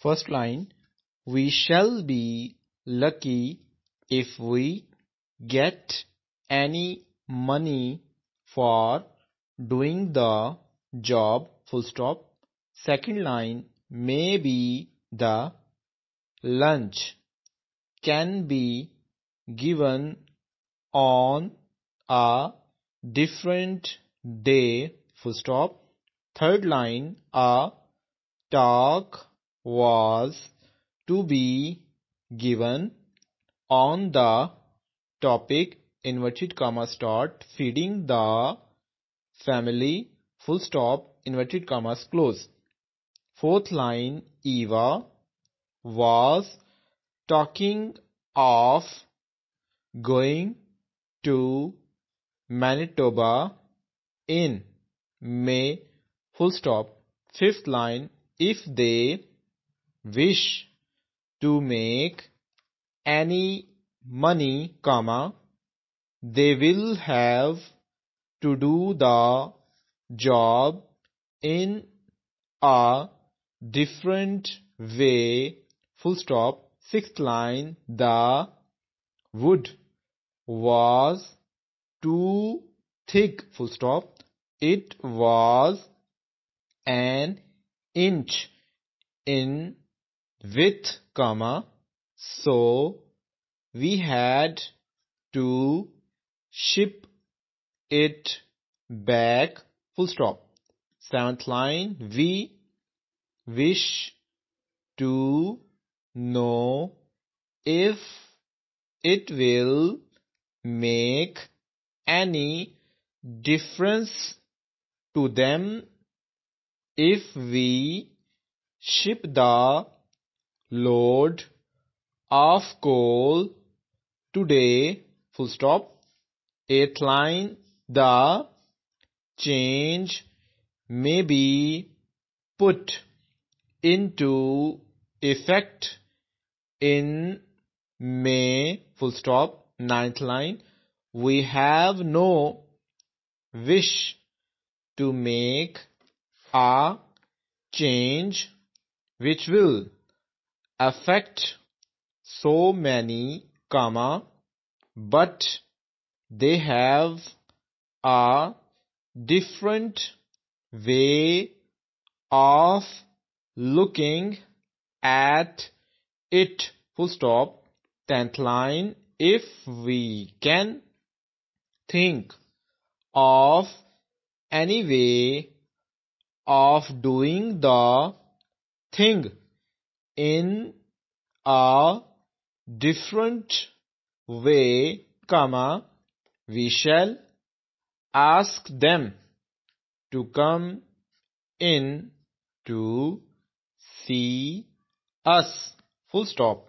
First line, we shall be lucky if we get any money for doing the job, full stop. Second line, maybe the lunch can be given on a different day, full stop. Third line, a talk was to be given on the topic, inverted comma start, feeding the family, full stop, inverted commas close. Fourth line, Eva was talking of going to Manitoba in May, full stop. Fifth line, if they wish to make any money, comma, they will have to do the job in a different way, full stop. Sixth line, the wood was too thick, full stop. It was an inch in width, comma, so we had to ship it back, full stop. Seventh line, we wish to know if it will make any difference to them if we ship the load of coal today, full stop. Eighth line, the change may be put into effect in May, full stop. Ninth line, we have no wish to make a change which will affect so many, comma, but they have a different way of looking at it, full stop. 10th line, if we can think of any way of doing the thing in a different way, comma, we shall ask them to come in to see us, full stop.